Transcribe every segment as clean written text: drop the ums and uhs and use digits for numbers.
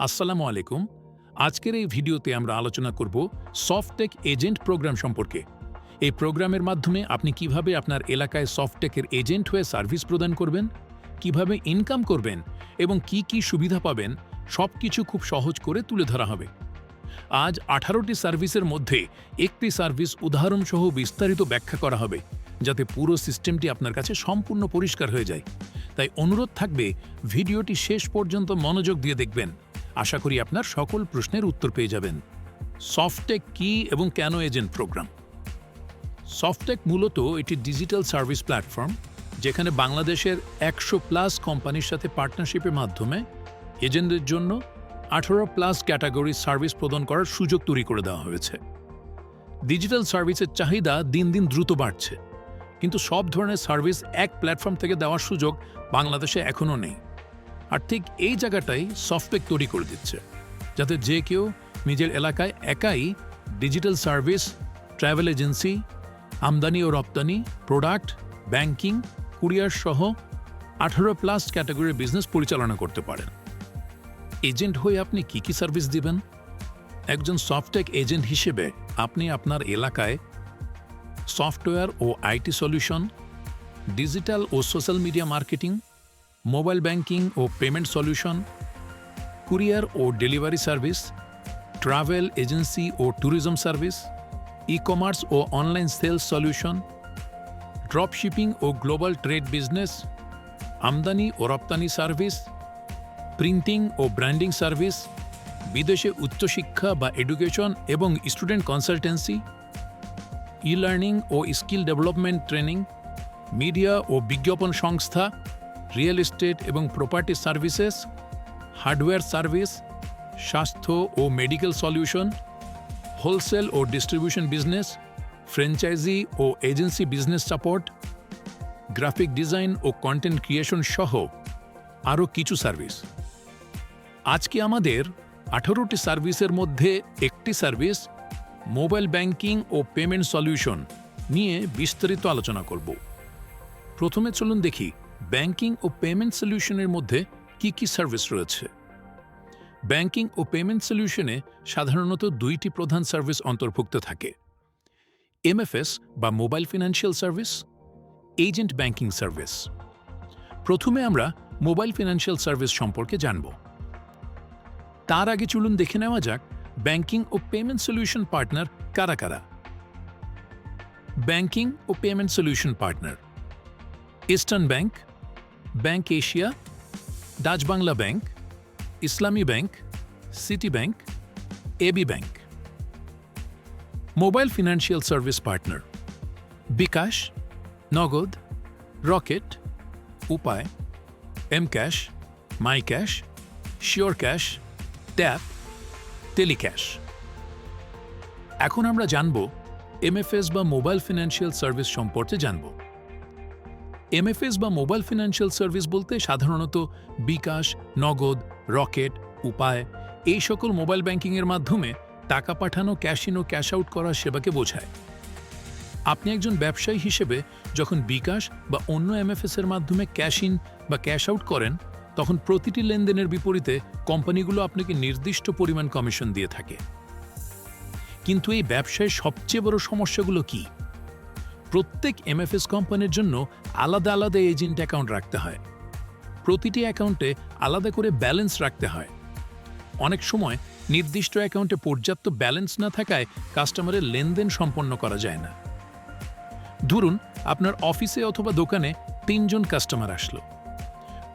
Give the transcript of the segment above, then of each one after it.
আসসালামু আলাইকুম। আজকের এই ভিডিওতে আমরা আলোচনা করব সফটটেক এজেন্ট প্রোগ্রাম সম্পর্কে। এই প্রোগ্রামের মাধ্যমে আপনি কিভাবে আপনার এলাকায় সফটটেকের এজেন্ট হয়ে সার্ভিস প্রদান করবেন, কিভাবে ইনকাম করবেন এবং কি কি সুবিধা পাবেন, সবকিছু খুব সহজ করে তুলে ধরা হবে। আজ 18টি সার্ভিসের মধ্যে একটি সার্ভিস উদাহরণসহ বিস্তারিত ব্যাখ্যা করা হবে, যাতে পুরো সিস্টেমটি আপনার কাছে সম্পূর্ণ পরিষ্কার হয়ে যায়। তাই অনুরোধ থাকবে ভিডিওটি শেষ পর্যন্ত মনোযোগ দিয়ে দেখবেন। আশা করি আপনার সকল প্রশ্নের উত্তর পেয়ে যাবেন। সফটটেক কি এবং কেন এজেন্ট প্রোগ্রাম? সফটটেক মূলত এটি ডিজিটাল সার্ভিস প্ল্যাটফর্ম, যেখানে বাংলাদেশের 100+ কোম্পানির সাথে পার্টনারশিপের মাধ্যমে এজেন্টদের জন্য 18+ ক্যাটাগরির সার্ভিস প্রদান করার সুযোগ তৈরি করে দেওয়া হয়েছে। ডিজিটাল সার্ভিসের চাহিদা দিন দিন দ্রুত বাড়ছে, কিন্তু সব ধরনের সার্ভিস এক প্ল্যাটফর্ম থেকে দেওয়ার সুযোগ বাংলাদেশে এখনও নেই। আর ঠিক এই জায়গাটাই সফটটেক তৈরি করে দিচ্ছে, যাতে যে কেউ নিজের এলাকায় একাই ডিজিটাল সার্ভিস, ট্রাভেল এজেন্সি, আমদানি ও রপ্তানি, প্রোডাক্ট, ব্যাংকিং, কুরিয়ার সহ 18+ ক্যাটাগরির বিজনেস পরিচালনা করতে পারেন। এজেন্ট হয়ে আপনি কি কি সার্ভিস দিবেন? একজন সফটটেক এজেন্ট হিসেবে আপনি আপনার এলাকায় সফটওয়্যার ও আইটি সলিউশন, ডিজিটাল ও social media marketing, mobile banking ও পেমেন্ট সলিউশন, কুরিয়ার ও ডেলিভারি সার্ভিস, ট্রাভেল এজেন্সি ও ট্যুরিজম সার্ভিস, ই-কমার্স ও online sales solution, drop shipping ও গ্লোবাল ট্রেড বিজনেস, আমদানি ও রপ্তানি সার্ভিস, প্রিন্টিং ও ব্র্যান্ডিং সার্ভিস, বিদেশে উচ্চশিক্ষা বা এডুকেশন এবং স্টুডেন্ট কনসালটেন্সি, ই লার্নিং ও স্কিল ডেভেলপমেন্ট ট্রেনিং, মিডিয়া ও বিজ্ঞাপন সংস্থা, রিয়েল এস্টেট এবং প্রপার্টি সার্ভিসেস, হার্ডওয়্যার সার্ভিস, স্বাস্থ্য ও মেডিকেল সলিউশন, হোলসেল ও ডিস্ট্রিবিউশন বিজনেস, ফ্র্যাঞ্চাইজি ও agency business support, graphic design ও কন্টেন্ট ক্রিয়েশন সহ আরও কিছু সার্ভিস। আজকে আমাদের 18টি সার্ভিসের মধ্যে একটি সার্ভিস, মোবাইল ব্যাংকিং ও পেমেন্ট সলিউশন নিয়ে বিস্তারিত আলোচনা করব। প্রথমে চলুন দেখি ব্যাংকিং ও পেমেন্ট সলিউশনের মধ্যে কি কি সার্ভিস রয়েছে। ব্যাংকিং ও পেমেন্ট সলিউশনে সাধারণত দুইটি প্রধান সার্ভিস অন্তর্ভুক্ত থাকে: এমএফএস বা mobile financial service, agent banking service. প্রথমে আমরা মোবাইল ফিনান্সিয়াল সার্ভিস সম্পর্কে জানব। তার আগে চলুন দেখে নেওয়া যাক ব্যাংকিং ও পেমেন্ট সলিউশন পার্টনার কারা কারা। ব্যাংকিং ও payment solution partner: eastern bank, bank Asia, Dutch Bangla bank, Islami bank, city bank, AB bank. Mobile financial service partner: bKash, Nagad, Rocket, Upay, mCash, my cash, sure cash, tap, telecash. এখন আমরা জানব MFS বা mobile financial service সম্পর্কে জানব। MFS বা mobile financial service বলতে সাধারণত বিকাশ, Nagad, Rocket, উপায় এই সকল মোবাইল ব্যাংকিংয়ের মাধ্যমে টাকা পাঠানো, ক্যাশ ইন ও ক্যাশ আউট করার সেবাকে বোঝায়। আপনি একজন ব্যবসায়ী হিসেবে যখন বিকাশ বা অন্য এমএফএসের মাধ্যমে ক্যাশ ইন বা ক্যাশ আউট করেন, তখন প্রতিটি লেনদেনের বিপরীতে কোম্পানিগুলো আপনাকে নির্দিষ্ট পরিমাণ কমিশন দিয়ে থাকে। কিন্তু এই ব্যবসায় সবচেয়ে বড় সমস্যাগুলো কি? প্রত্যেক এমএফএস কোম্পানির জন্য আলাদা আলাদা এজেন্ট অ্যাকাউন্ট রাখতে হয়। প্রতিটি অ্যাকাউন্টে আলাদা করে ব্যালেন্স রাখতে হয়। অনেক সময় নির্দিষ্ট অ্যাকাউন্টে পর্যাপ্ত ব্যালেন্স না থাকায় কাস্টমারের লেনদেন সম্পন্ন করা যায় না। ধরুন আপনার অফিসে অথবা দোকানে 3 জন কাস্টমার আসলো।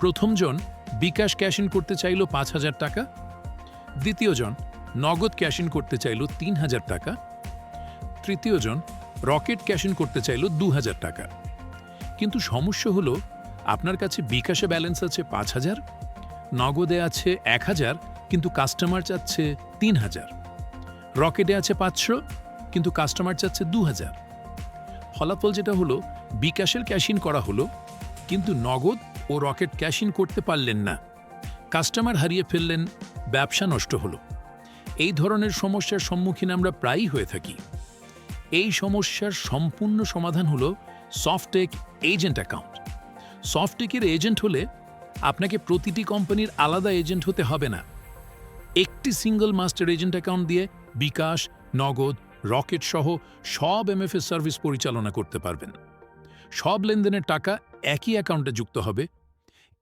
প্রথমজন বিকাশ ক্যাশ ইন করতে চাইল 5,000 টাকা, দ্বিতীয়জন নগদ ক্যাশ ইন করতে চাইল 3,000 টাকা, তৃতীয়জন রকেট ক্যাশ ইন করতে চাইল 2,000 টাকা। কিন্তু সমস্যা হলো আপনার কাছে বিকাশে ব্যালেন্স আছে 5,000, নগদে আছে 1,000, কিন্তু কাস্টমার চাচ্ছে 3,000, রকেটে আছে 500, কিন্তু কাস্টমার চাচ্ছে 2,000। ফলাফল যেটা হলো, বিকাশের ক্যাশ ইন করা হলো, কিন্তু নগদ ও রকেট ক্যাশ ইন করতে পারলেন না। কাস্টমার হারিয়ে ফেললেন, ব্যবসা নষ্ট হলো। এই ধরনের সমস্যার সম্মুখীন আমরা প্রায়ই হয়ে থাকি। এই সমস্যার সম্পূর্ণ সমাধান হলো সফটটেক এজেন্ট অ্যাকাউন্ট। সফটটেকের এজেন্ট হলে আপনাকে প্রতিটি কোম্পানির আলাদা এজেন্ট হতে হবে না। একটি সিঙ্গল মাস্টার এজেন্ট অ্যাকাউন্ট দিয়ে বিকাশ, নগদ, রকেট সহ সব এমএফএস সার্ভিস পরিচালনা করতে পারবেন। সব লেনদেনের টাকা একই অ্যাকাউন্টে যুক্ত হবে।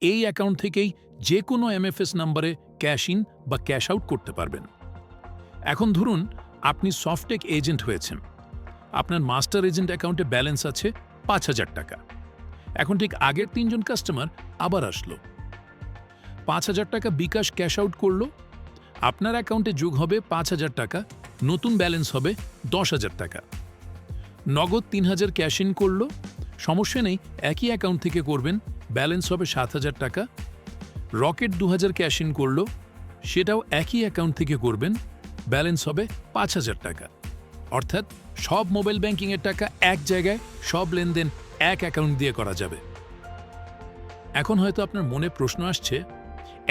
এই অ্যাকাউন্ট থেকেই যে কোনো এমএফএস নম্বরে ক্যাশ ইন বা ক্যাশ আউট করতে পারবেন। এখন ধরুন আপনি সফটেক এজেন্ট হয়েছেন, আপনার মাস্টার এজেন্ট অ্যাকাউন্টে ব্যালেন্স আছে ৫,০০০ টাকা। এখন ঠিক আগের ৩ জন কাস্টমার আবার আসলো, ৫,০০০ টাকা বিকাশ ক্যাশ আউট করলো, আপনার অ্যাকাউন্টে যোগ হবে ৫,০০০ টাকা, নতুন ব্যালেন্স হবে ১০,০০০ টাকা। নগদ ৩,০০০ ক্যাশ ইন করলো, সমস্যা নেই, একই অ্যাকাউন্ট থেকে করবেন, ব্যালেন্স হবে ৭,০০০ টাকা। রকেট ২,০০০ ক্যাশ ইন করলো, সেটাও একই অ্যাকাউন্ট থেকে করবেন, ব্যালেন্স হবে ৫,০০০ টাকা। অর্থাৎ সব মোবাইল ব্যাংকিংয়ের টাকা এক জায়গায়, সব লেনদেন এক অ্যাকাউন্ট দিয়ে করা যাবে। এখন হয়তো আপনার মনে প্রশ্ন আসছে,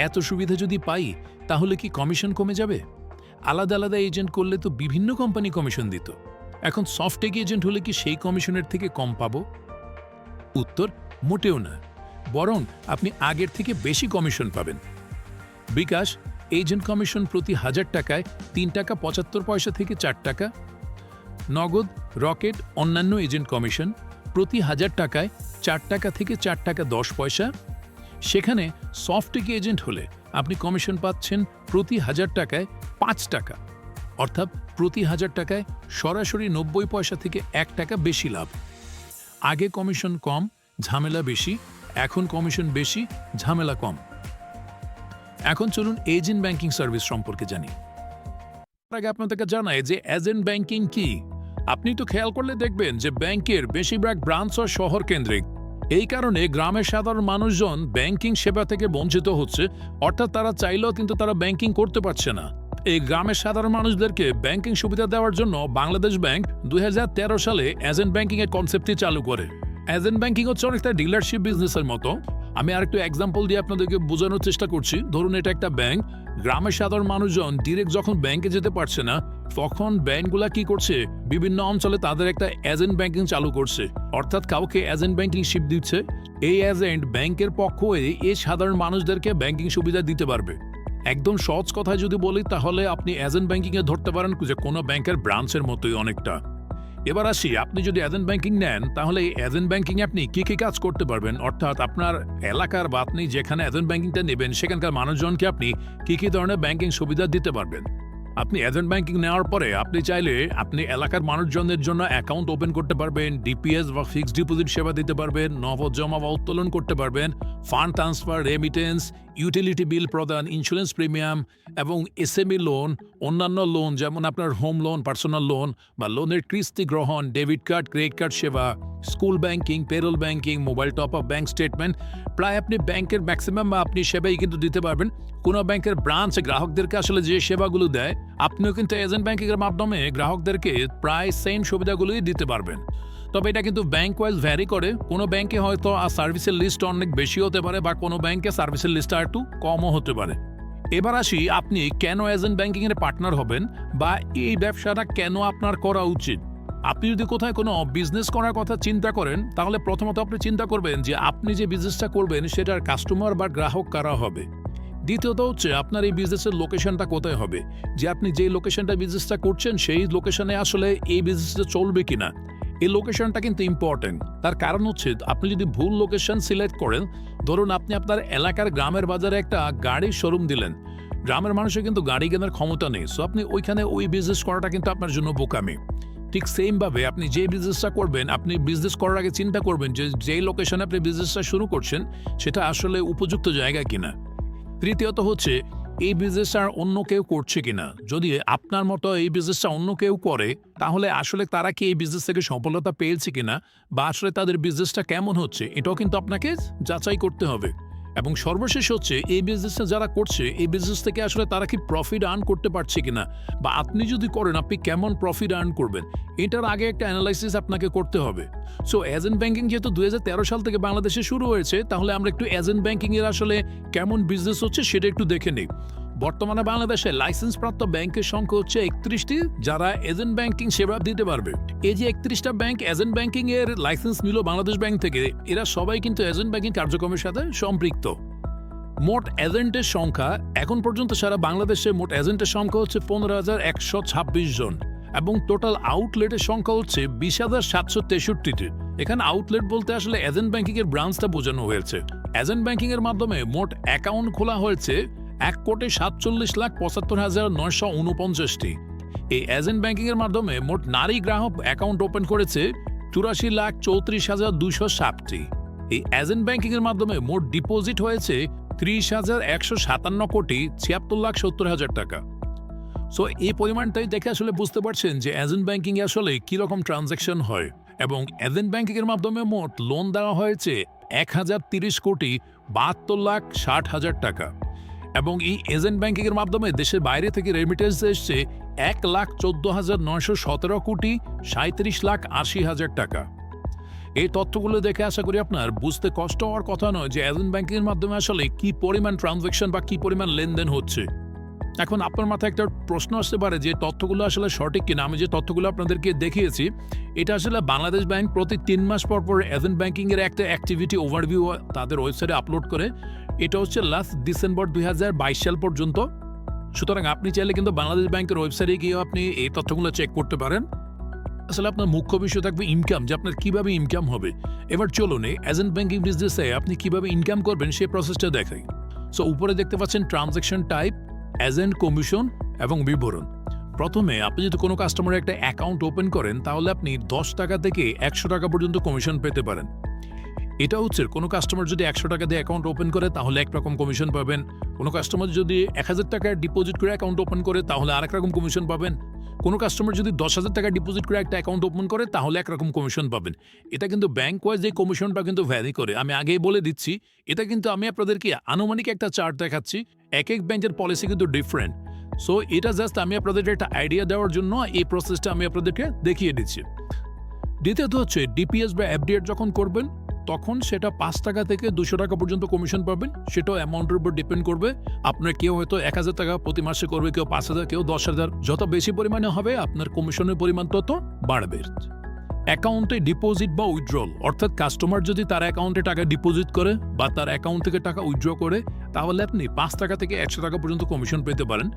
এত সুবিধা যদি পাই তাহলে কি কমিশন কমে যাবে? আলাদা আলাদা এজেন্ট করলে তো বিভিন্ন কোম্পানি কমিশন দিত, এখন সফটেক এজেন্ট হলে কি সেই কমিশনের থেকে কম পাবো? উত্তর, মোটেও না, বরং আপনি আগের থেকে বেশি কমিশন পাবেন। বিকাশ এজেন্ট কমিশন প্রতি ১,০০০ টাকায় ৩ টাকা ৭৫ পয়সা থেকে ৪ টাকা। নগদ, রকেট, অন্যান্য এজেন্ট কমিশন প্রতি ১,০০০ টাকায় ৪ টাকা থেকে ৪ টাকা ১০ পয়সা। সেখানে সফটেক এজেন্ট হলে আপনি কমিশন পাচ্ছেন প্রতি ১,০০০ টাকায় ৫ টাকা, অর্থাৎ প্রতি ১,০০০ টাকায় সরাসরি ৯০ পয়সা থেকে ১ টাকা বেশি লাভ। আগে কমিশন কম, ঝামেলা বেশি, এখন কমিশন বেশি, ঝামেলা কম। এখন চলুন এজেন্ট ব্যাংকিং সার্ভিস সম্পর্কে জানি। তার আগে আপনাদেরকে জানাই যে এজেন্ট ব্যাংকিং কি। আপনি তো খেয়াল করলে দেখবেন যে ব্যাংকের বেশিরভাগ ব্রাঞ্চ শহর কেন্দ্রিক। এই কারণে গ্রামের সাধারণ মানুষজন ব্যাংকিং সেবা থেকে বঞ্চিত হচ্ছে, অর্থাৎ তারা চাইলেও কিন্তু তারা ব্যাংকিং করতে পারছে না। এই গ্রামের সাধারণ মানুষদেরকে ব্যাংকিং সুবিধা দেওয়ার জন্য বাংলাদেশ ব্যাংক ২০১৩ সালে এজেন্ট ব্যাংকিং এর কনসেপ্টটি চালু করে। এজেন্ট ব্যাংকিং হচ্ছে অনেকটা ডিলারশিপ বিজনেসের মতো। আমি আরেকটু এক্সাম্পল দিয়ে আপনাদেরকে বোঝানোর চেষ্টা করছি। ধরুন এটা একটা ব্যাংক, গ্রামের সাধারণ মানুষজন ডিরেক্ট যখন ব্যাংকে যেতে পারছে না, তখন ব্যাংকগুলা কি করছে, বিভিন্ন অঞ্চলে তাদের একটা এজেন্ট ব্যাংকিং চালু করছে, অর্থাৎ কাউকে এজেন্ট ব্যাংকিং শিপ দিচ্ছে। এই এজেন্ট ব্যাংকের পক্ষ হয়ে এই সাধারণ মানুষদেরকে ব্যাংকিং সুবিধা দিতে পারবে। একদম সহজ কথায় যদি বলি তাহলে আপনি এজেন্ট ব্যাংকিংয়ে ধরতে পারেন যে কোনো ব্যাংকের ব্রাঞ্চের মতোই অনেকটা। এবার আসি, আপনি যদি এজেন্ট ব্যাংকিং নেন তাহলে এই এজেন্ট ব্যাংকিং আপনি কি কি কাজ করতে পারবেন, অর্থাৎ আপনার এলাকার বা আপনি যেখানে এজেন্ট ব্যাংকিংটা নেবেন সেখানকার মানুষজনকে আপনি কি কি ধরনের ব্যাংকিং সুবিধা দিতে পারবেন। আপনি এজেন্ট ব্যাংকিং নেওয়ার পরে আপনি চাইলে আপনি এলাকার মানুষজনদের জন্য অ্যাকাউন্ট ওপেন করতে পারবেন, ডিপিএস বা ফিক্সড ডিপোজিট সেবা দিতে পারবেন, নগদ জমা বা উত্তোলন করতে পারবেন, fund transfer, remittance, utility bill প্রদান, ইন্স্যুরেন্স প্রিমিয়াম এবং এসএমই লোন, অন্যান্য লোন যেমন আপনার হোম লোন, পার্সোনাল লোন বা লোনের কিস্তি গ্রহণ, ডেবিট কার্ড, ক্রেডিট কার্ড সেবা, school banking, payroll banking, mobile top up, bank statement, প্রায় আপনি ব্যাংকের ম্যাক্সিমাম বা আপনি সেবাই কিন্তু দিতে পারবেন। কোনো ব্যাংকের ব্রাঞ্চ গ্রাহকদেরকে আসলে যে সেবাগুলো দেয়, আপনিও কিন্তু এজেন্ট ব্যাংকিংয়ের মাধ্যমে গ্রাহকদেরকে প্রায় সেম সুবিধাগুলোই দিতে পারবেন। তবে এটা কিন্তু ব্যাংক ওয়াইজ ভ্যারি করে, কোনো ব্যাংকে হয়তো সার্ভিসের লিস্ট অনেক বেশি হতে পারে বা কোনো ব্যাংকে সার্ভিসের লিস্টটা একটু কমও হতে পারে। এবার আসি, আপনি কেন এজেন্ট ব্যাংকিংয়ের পার্টনার হবেন বা এই ব্যবসাটা কেন আপনার করা উচিত। আপনি যদি কোথায় কোনো বিজনেস করার কথা চিন্তা করেন তাহলে প্রথমত আপনি চিন্তা করবেন যে আপনি যে বিজনেসটা করবেন সেটার কাস্টমার বা গ্রাহক কারা হবে। দ্বিতীয়ত হচ্ছে আপনার এই বিজনেসের লোকেশনটা কোথায় হবে, যে আপনি যেই লোকেশনটা বিজনেসটা করছেন সেই লোকেশনে আসলে এই বিজনেসটা চলবে কিনা। এই লোকেশনটা কিন্তু ইম্পর্টেন্ট। তার কারণ হচ্ছে আপনি যদি ভুল লোকেশন সিলেক্ট করেন, ধরুন আপনি আপনার এলাকার গ্রামের বাজারে একটা গাড়ির শোরুম দিলেন, গ্রামের মানুষের কিন্তু গাড়ি কেনার ক্ষমতা নেই, সো আপনি ওইখানে ওই বিজনেস করাটা কিন্তু আপনার জন্য বোকামি। ঠিক সেমভাবে আপনি যে বিজনেসটা করবেন, আপনি বিজনেস করার আগে চিন্তা করবেন যে যেই লোকেশনে আপনি বিজনেসটা শুরু করছেন সেটা আসলে উপযুক্ত জায়গা কিনা। তৃতীয়ত হচ্ছে এই বিজনেসটা অন্য কেউ করছে কিনা। যদি আপনার মতো এই বিজনেসটা অন্য কেউ করে তাহলে আসলে তারা কি এই বিজনেস থেকে সফলতা পেয়েছে কিনা বা আসলে তাদের বিজনেসটা কেমন হচ্ছে, এটাও কিন্তু আপনাকে যাচাই করতে হবে। এবং সর্বশেষ হচ্ছে এই বিজনেসটা যারা করছে এই বিজনেস থেকে আসলে তারা কি প্রফিট আর্ন করতে পারছে কিনা, বা আপনি যদি করেন আপনি কেমন প্রফিট আর্ন করবেন, এটার আগে একটা অ্যানালাইসিস আপনাকে করতে হবে। সো এজেন্ট ব্যাংকিং যেহেতু ২০১৩ সাল থেকে বাংলাদেশে শুরু হয়েছে, তাহলে আমরা একটু এজেন্ট ব্যাংকিং এর আসলে কেমন বিজনেস হচ্ছে সেটা একটু দেখে নিই। বর্তমানে বাংলাদেশে লাইসেন্সপ্রাপ্ত ব্যাংকের সংখ্যা হচ্ছে ৩১টি, যারা এজেন্ট ব্যাংকিং সেবা দিতে পারবে। এই যে ৩১টা ব্যাংক এজেন্ট ব্যাংকিং এর লাইসেন্স নিল বাংলাদেশ ব্যাংক থেকে, এরা সবাই কিন্তু এজেন্ট ব্যাংকিং কার্যক্রমের সাথে সম্পৃক্ত। মোট এজেন্টের সংখ্যা এখন পর্যন্ত সারা বাংলাদেশে মোট এজেন্টের সংখ্যা হচ্ছে 15,126 জন এবং টোটাল আউটলেটের সংখ্যা হচ্ছে 20,763টি। এখানে আউটলেট বলতে আসলে এজেন্ট ব্যাংকিং এর ব্রাঞ্চটা বোঝানো হয়েছে। এজেন্ট ব্যাংকিং এর মাধ্যমে মোট অ্যাকাউন্ট খোলা হয়েছে 1,47,75,949টি। এই এজেন্ট ব্যাংকিং এর মাধ্যমে মোট নারী গ্রাহক অ্যাকাউন্ট ওপেন করেছে 84,34,260টি। এই এজেন্ট ব্যাংকিং এর মাধ্যমে মোট ডিপোজিট হয়েছে 30,157,76,70,000 টাকা। সো এই পরিমাণটাই দেখে আসলে বুঝতে পারছেন যে এজেন্ট ব্যাংকিং এ আসলে কিরকম ট্রানজ্যাকশন হয়। এবং এজেন্ট ব্যাংকিং এর মাধ্যমে মোট লোন দেওয়া হয়েছে 1,30,72,60,000 টাকা। এবং এই এজেন্ট ব্যাংকিং এর মাধ্যমে দেশের বাইরে থেকে রেমিটেন্স এসছে 1,14,917,37,80,000 টাকা। এই তথ্যগুলো দেখে আশা করি আপনার বুঝতে কষ্ট হওয়ার কথা নয় যে এজেন্ট ব্যাংকিং এর মাধ্যমে আসলে কি পরিমাণ ট্রানজ্যাকশন বা কি পরিমাণ লেনদেন হচ্ছে। এখন আপনার মাথায় একটা প্রশ্ন আসতে পারে যে তথ্যগুলো আসলে সঠিক কিনা। আমি যে তথ্যগুলো আপনাদেরকে দেখিয়েছি এটা আসলে বাংলাদেশ ব্যাংক প্রতি 3 মাস পর পর এজেন্ট ব্যাংকিং এর একটা অ্যাক্টিভিটি ওভারভিউ তাদের ওয়েবসাইটে আপলোড করে। এটা হচ্ছে লাস্ট ডিসেম্বর 2022 সাল পর্যন্ত। সুতরাং আপনি চাইলে কিন্তু বাংলাদেশ ব্যাংকের ওয়েবসাইটে গিয়ে আপনি এই তথ্যগুলো চেক করতে পারেন। আসলে আপনার মুখ্য বিষয় থাকবে ইনকাম, যে আপনার কিভাবে ইনকাম হবে। এবার চলুন এজেন্ট ব্যাংকিং বিজনেসে আপনি কিভাবে ইনকাম করবেন সেই প্রসেসটা দেখাই। সো উপরে দেখতে পাচ্ছেন ট্রানজ্যাকশন টাইপ, এজেন্ট কমিশন এবং বিবরণ। প্রথমে আপনি যদি কোনো কাস্টমারের একটা অ্যাকাউন্ট ওপেন করেন তাহলে আপনি 10 টাকা থেকে 100 টাকা পর্যন্ত কমিশন পেতে পারেন। এটা হচ্ছে কোনো কাস্টমার যদি 100 টাকা দিয়ে অ্যাকাউন্ট ওপেন করে তাহলে একরকম কমিশন পাবেন। কোনো কাস্টমার যদি 1000 টাকা ডিপোজিট করে অ্যাকাউন্ট ওপেন করে তাহলে আরেক রকম কমিশন পাবেন। কোনো কাস্টমার যদি 10,000 টাকা ডিপোজিট করে একটা অ্যাকাউন্ট ওপেন করে তাহলে একরকম কমিশন পাবেন। এটা কিন্তু ব্যাংক ওয়াইজ এই কমিশনটা কিন্তু ভ্যারি করে। আমি আগেই বলে দিচ্ছি, এটা কিন্তু আমি আপনাদেরকে আনুমানিক একটা চার্ট দেখাচ্ছি। এক এক ব্যাংকের পলিসি কিন্তু ডিফারেন্ট। সো এটা জাস্ট আমি আপনাদের একটা আইডিয়া দেওয়ার জন্য এই প্রসেসটা আমি আপনাদেরকে দেখিয়ে দিচ্ছি। দ্বিতীয়ত হচ্ছে ডিপিএস বা এফডিআর যখন করবেন তখন সেটা 5 টাকা থেকে 200 টাকা পর্যন্ত কমিশন পাবেন। সেটাও অ্যামাউন্টের উপর ডিপেন্ড করবে। আপনার কেউ হয়তো 1,000 টাকা প্রতি মাসে করবে, কেউ 5,000, কেউ 10,000। যত বেশি পরিমাণে হবে আপনার কমিশনের পরিমাণ তত বাড়বে। অ্যাকাউন্টে ডিপোজিট বা উইথড্রল, অর্থাৎ কাস্টমার যদি তার অ্যাকাউন্টে টাকা ডিপোজিট করে বা তার অ্যাকাউন্ট থেকে টাকা উইথড্র করে তাহলে আপনি 5 টাকা থেকে 100 টাকা পর্যন্ত কমিশন পেতে পারেন।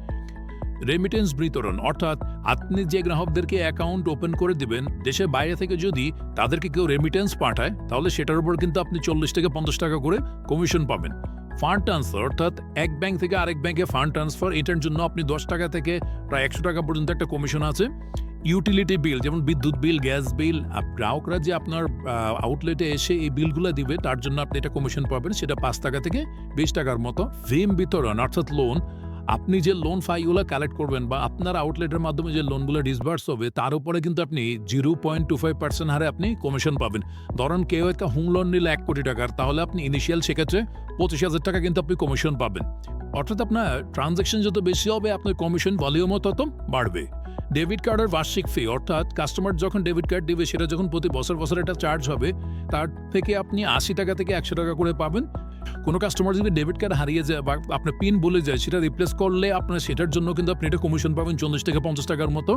রেমিটেন্স বিতরণ, অর্থাৎ আপনি যে গ্রাহকদেরকে অ্যাকাউন্ট ওপেন করে দিবেন দেশের বাইরে থেকে যদি তাদেরকে কেউ রেমিটেন্স পাঠায় তাহলে সেটার উপর কিন্তু আপনি 40 থেকে 50 টাকা করে কমিশন পাবেন। ফান্ড ট্রান্সফার, অর্থাৎ এক ব্যাংক থেকে আরেক ব্যাংকে ফান্ড ট্রান্সফার, এটার জন্য আপনি 10 টাকা থেকে প্রায় 100 টাকা পর্যন্ত একটা কমিশন আছে। ইউটিলিটি বিল, যেমন বিদ্যুৎ বিল, গ্যাস বিল, গ্রাহকরা যে আপনার আউটলেটে এসে এই বিলগুলো দিবে তার জন্য আপনি এটা কমিশন পাবেন, সেটা 5 টাকা থেকে 20 টাকার মতো। ভিম বিতরণ, অর্থাৎ লোন, আপনি যে লোন ফাইলগুলো কালেক্ট করবেন বা আপনার আউটলেটের মাধ্যমে যে লোনগুলো ডিসবার্স হবে তার উপরে কিন্তু আপনি 0.25% হারে আপনি কমিশন পাবেন। ধরুন কেউ একটা হোম লোন নিলে 1 কোটি টাকার, তাহলে আপনি ইনিশিয়াল সেক্ষেত্রে 25,000 টাকা কিন্তু আপনি কমিশন পাবেন। অর্থাৎ আপনার ট্রানজ্যাকশন যত বেশি হবে আপনার কমিশন ভলিউমও তত বাড়বে। ডেবিট কার্ডের বার্ষিক ফি, অর্থাৎ কাস্টমার যখন ডেবিট কার্ড দিবে সেটা যখন প্রতি বছর বছর একটা চার্জ হবে তার থেকে আপনি 80 টাকা থেকে 100 টাকা করে পাবেন। কোনো কাস্টমার যদি ডেবিট কার্ড হারিয়ে যায় বা আপনার পিন বলে যায় সেটা রিপ্লেস করলে আপনার সেটার জন্য কিন্তু আপনি এটা কমিশন পাবেন 40 থেকে 50 টাকার মতো।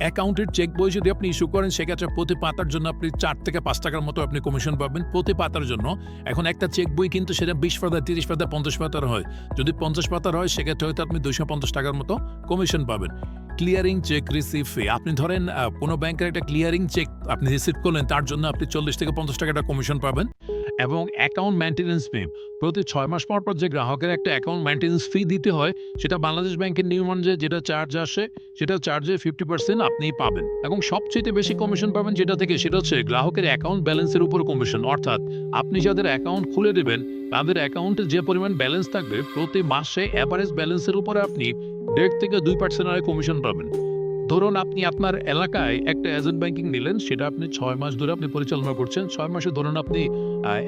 অ্যাকাউন্টের চেক বই যদি আপনি ইস্যু করেন সেক্ষেত্রে প্রতি পাতার জন্য আপনি 4 থেকে 5 টাকার মতো আপনি কমিশন পাবেন প্রতি পাতার জন্য। এখন একটা চেক বই কিন্তু সেটা 20 পাতা, 30 পাতা, 50 পাতার হয়। যদি 50 পাতার হয় সেক্ষেত্রে হয়তো আপনি 250 টাকার মতো কমিশন পাবেন। ক্লিয়ারিং চেক রিসিভ ফি, আপনি ধরেন কোনো ব্যাংকের একটা ক্লিয়ারিং চেক আপনি রিসিভ করলেন তার জন্য আপনি 40 থেকে 50 টাকা কমিশন পাবেন। এবং অ্যাকাউন্ট মেইনটেনেন্স ফি, প্রতি 6 মাস পর পর যে গ্রাহকের একটা অ্যাকাউন্ট মেইনটেনেন্স ফি দিতে হয় সেটা বাংলাদেশ ব্যাংকের নিয়ম অনুযায়ী যেটা চার্জ আসে সেটা চার্জে 50% আপনিই পাবেন। এবং সবচেয়ে বেশি কমিশন পাবেন যেটা থেকে সেটা হচ্ছে গ্রাহকের অ্যাকাউন্ট ব্যালেন্সের উপর কমিশন, অর্থাৎ আপনি যাদের অ্যাকাউন্ট খুলে দেবেন তাদের অ্যাকাউন্টে যে পরিমাণ ব্যালেন্স থাকবে প্রতি মাসে অ্যাভারেজ ব্যালেন্সের উপরে আপনি 1.5 থেকে 2% হারে কমিশন পাবেন। ধরুন আপনি আপনার এলাকায় একটা এজেন্ট ব্যাংকিং নিলেন, সেটা আপনি 6 মাস ধরে আপনি পরিচালনা করছেন। 6 মাসে ধরুন আপনি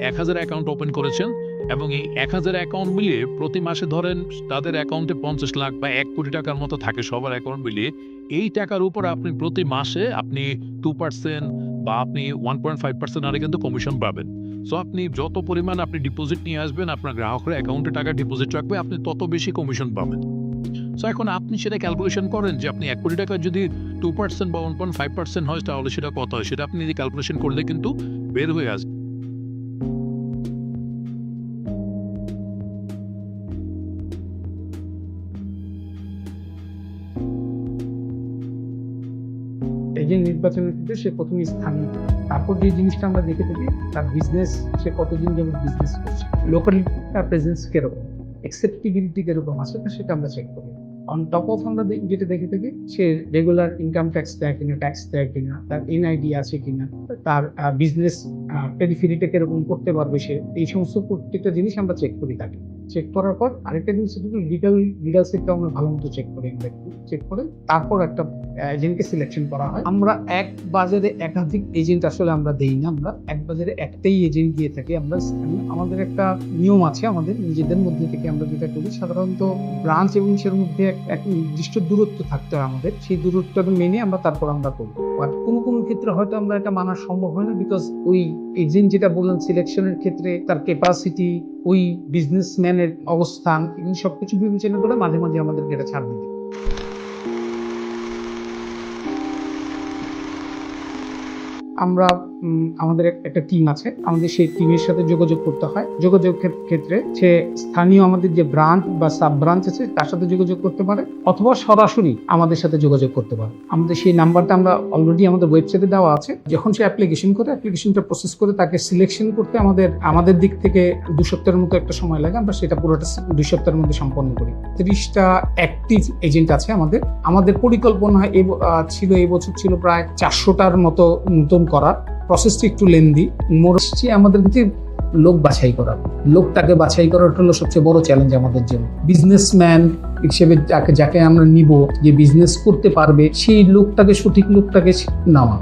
1000 অ্যাকাউন্ট ওপেন করেছেন এবং এই 1000 অ্যাকাউন্ট মিলিয়ে প্রতি মাসে ধরেন তাদের অ্যাকাউন্টে 50 লাখ বা 1 কোটি টাকার মতো থাকে সবার অ্যাকাউন্ট মিলিয়ে। এই টাকার উপর আপনি প্রতি মাসে আপনি 2% বা আপনি 1.5% হারে কিন্তু কমিশন পাবেন। সো আপনি যত পরিমাণ আপনি ডিপোজিট নিয়ে আসবেন আপনার গ্রাহকরা অ্যাকাউন্টে টাকা ডিপোজিট রাখবে, আপনি তত বেশি কমিশন পাবেন। সো এখন আপনি সেটা ক্যালকুলেশন করেন যে আপনি 1 কোটি টাকা যদি 2% বা 1.5% হয় তাহলে সেটা কত হয়, সেটা আপনি ক্যালকুলেশন করলে কিন্তু বের হয়ে আসবে। এজেন্ট নির্বাচনের ক্ষেত্রে সে প্রথমে স্থানীয়, তারপর যে জিনিসটা আমরা দেখে থাকি তার বিজনেস, সে কতদিন যেমন বিজনেস করছে, লোকাল তার প্রেজেন্স কিরকম, অ্যাকসেপ্টেবিলিটি কিরকম আছে, সেটা আমরা চেক করি। অন টপ অফ আমরা যেটা দেখে থাকি সে রেগুলার ইনকাম ট্যাক্স দেয় কিনা, ট্যাক্স দেয় কিনা, তার এনআইডি আছে কিনা, তার বিজনেস পেরিফেরিটা কিরকম করতে পারবে সে, এই সমস্ত প্রত্যেকটা জিনিস আমরা চেক করি তাকে। চেক করার পর আরেকটা জিনিস হচ্ছে লিগাল সেক্টর আমরা ভালো মতো চেক করি, চেক করে তারপর একটা এজেন্টকে সিলেকশন করা হয়। আমরা এক বাজারে একাধিক এজেন্ট আসলে আমরা দেই না, আমরা এক বাজারে একটাই এজেন্ট দিয়ে থাকি। আমরা আমাদের একটা নিয়ম আছে আমাদের নিজেদের মধ্যে থেকে, আমরা যেটা করি সাধারণত ব্রাঞ্চ এবং সের মধ্যে এক নির্দিষ্ট দূরত্ব থাকতে হয় আমাদের, সেই দূরত্বটা মেনে আমরা তারপর আমরা করবো। বাট কোনো কোনো ক্ষেত্রে হয়তো আমরা এটা মানা সম্ভব হয় না, বিকজ ওই এজেন্ট যেটা বললেন সিলেকশনের ক্ষেত্রে তার ক্যাপাসিটি, ওই বিজনেসম্যানের অবস্থান, এই সবকিছু বিবেচনা করে মাঝে মাঝে আমাদেরকে এটা ছাড় দিতে। আমরা আমাদের একটা টিম আছে, আমাদের সেই টিমের সাথে যোগাযোগ করতে হয়। যোগাযোগের ক্ষেত্রে সে স্থানীয় আমাদের যে ব্রাঞ্চ বা সাব ব্রাঞ্চ আছে তার সাথে যোগাযোগ করতে পারে, অথবা সরাসরি আমাদের সাথে যোগাযোগ করতে পারে। আমাদের সেই নাম্বারটা আমরা অলরেডি আমাদের ওয়েবসাইটে দেওয়া আছে। যখন সে অ্যাপ্লিকেশন করে, অ্যাপ্লিকেশনটা প্রসেস করে তাকে সিলেকশন করতে আমাদের দিক থেকে 2 সপ্তাহের মতো একটা সময় লাগে। আমরা সেটা পুরোটা 2 সপ্তাহের মধ্যে সম্পন্ন করি। 30টা অ্যাক্টিভ এজেন্ট আছে আমাদের পরিকল্পনা ছিল এই বছর ছিল প্রায় 400টার মতো নতুন করা। প্রসেসটি একটু লেন্দি, মোরসি আমাদের কাছে লোক বাছাই করা, লোকটাকে বাছাই করার হলো সবচেয়ে বড় চ্যালেঞ্জ আমাদের জন্য। বিজনেসম্যান হিসেবে যাকে আমরা নিব, যে বিজনেস করতে পারবে, সেই সঠিক লোকটাকে নেওয়া।